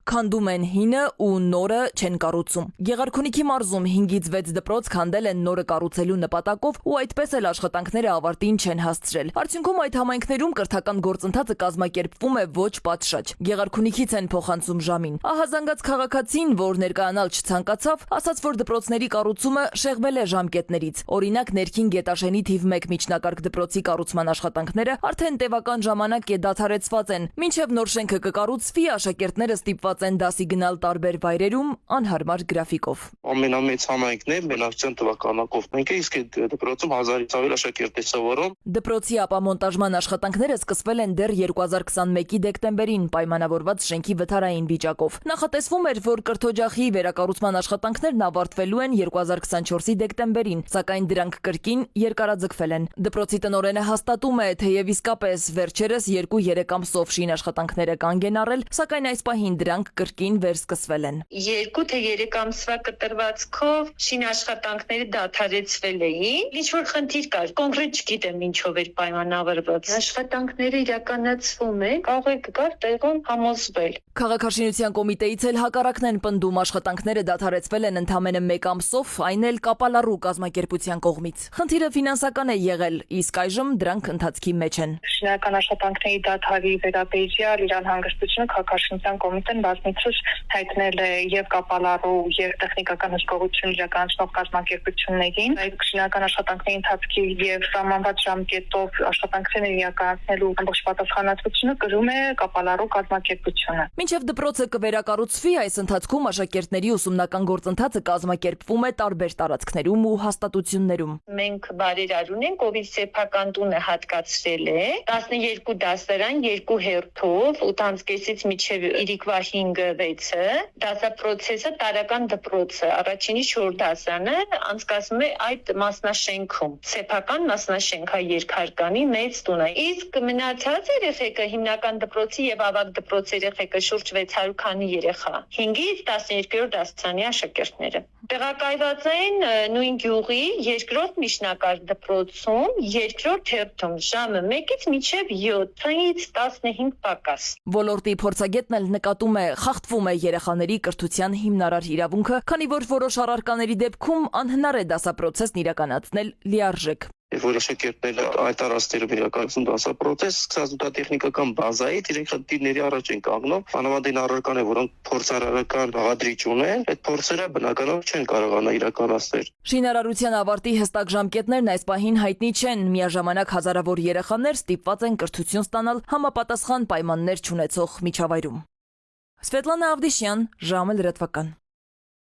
Քանդում են հինը ու նորը չեն կառուցում։ Գեղարքունիքի մարզում 5-ից 6 դպրոց քանդել են նորը կառուցելու նպատակով ու այդպես էլ աշխատանքները ավարտին չեն հասցրել։ Արդյունքում այդ համայնքներում կրթական գործընթացը կազմակերպվում է ոչ պատշաճ։ Գեղարքունիքից են փոխանցում ժամին։ Ահազանգած քաղաքացին, որ ներկայանալ չցանկացավ, ասաց, որ դպրոցների կառուցումը շեղվել է ժամկետներից։ Օրինակ, ներքին Գետաշենի թիվ 1 միջնակարգ դպրոցի կառուցման աշխատանքները արդեն տևական ժամանակ է դադարեցված են։ Մինչև նոր շենքը կկառուցվի, աշակերտները ստիպված են դասի գնալ տարբեր վայրերում անհարմար գրաֆիկով։ Ամենամեծ համայնքն է բնակչության թվականակով։ Մենք իսկ այդ դպրոցում 1000-ից ավել աշակերտ է սովորում։ Դպրոցի ապամոնտաժման աշխատանքները սկսվել են դեռ 2021-ի դեկտեմբերին պայմանավորված շենքի վթարային վիճակով։ Նախատեսվում էր, որ կրթօջախի վերակառուցման աշխատանքներն ավարտվելու են 2024-ի դեկտեմբերին, սակայն դրանք կրկին երկարաձգվել են։ Դպրոցի տնօրենը հաստատում է, թեև իսկապես վերջերս 2-3 ամսով շին աշխատանքները կանգ են առել, սակայն այս պահին դրանք կրկին վերսկսվել են։ 2 թե 3 ամսվա կտրվածքով շին աշխատանքները դադարեցվել էին։ Ինչ որ խնդիր կար, կոնկրետ չգիտեմ ինչով էր պայմանավորված։ Աշխատանքները իրականացվում են, կարող է գար տեղում համոզվել։ Քաղաքաշինության կոմիտեից էլ հակառակն են պնդում, աշխատանքները դադարեցվել են ընդամենը 1 ամսով, այն էլ կապալառու կազմակերպության կողմից։ Խնդիրը ֆինանսական է եղել, իսկ այժմ դրանք ընթացքի մեջ են։ Շինական աշխատանքների դադարի վերաբերյալ իր անհանգստությունը քաղաքաշինության կոմիտեն բազմիցս հայտնել է եւ կապալառու եւ տեխնիկական հսկողություն իրականացնող կազմակերպություններին։ Այդ շինական աշխատանքների ընթացքի եւ սահմանված ժամկետով աշխատանքները իրականացնելու ամբողջ պատասխանատվությունը կրում է կապալառու կազմակերպությունը։ Մինչև դպրոցը կվերակառուցվի, այս ընթացքում աշակերտների ուսումնական գործընթացը կազմակերպվում է տարբեր տարածքներում ու հաստատություններում։ Մենք բարերար ունենք, ով իր սեփական տունը հատկացրել է 12 դասարան 2 հերթով 8-ից մինչև իրիկվա 5-6-ը դասապրոցեսը տարական դպրոցը առաջինի 4 դասանը անցկացնում է այդ մասնաշենքում սեփական մասնաշենքա երկհարկանի մեծ տուն է, իսկ մնացած երեխեքը հիմնական դպրոցի եւ ավագ դպրոցի երեխեքը շուրջ 600 քանի երեխա 5-ից 12-րդ դասարանի աշակերտները տեղակայված են նույն գյուղի երկրորդ միջնակարգ դպրոցում երկրորդ հերթում ժամը 1-ից մինչև 7-ից 15 պակաս։ Ոլորտի փորձագետն էլ նկատում է, խախտվում է երեխաների կրթության հիմնարար իրավունքը, քանի որ որոշ առարկաների դեպքում անհնար է դասապրոցեսն իրականացնել լիարժեք։ Եվ որ աշակերտները այդ առաստերում իրականացնում դասապրոցես, սկսած տեխնիկական բազայից իրենք խնդիրների առաջ են կանգնում։ Անհամադին առարկան է, որոնք փորձարարական բաղադրիչ ունեն, այդ փորձերը բնականաբար չեն կարողանա իրականացնել։ Շինարարության ավարտի հստակ ժամկետներն այս պահին հայտնի չեն, միաժամանակ հազարավոր երեխաներ ստիպված են կրթություն ստանալ համապատասխան պայմաններ չունեցող միջավայրում։ Սվետլանա Ավդիշյան, ժամը լրատվական։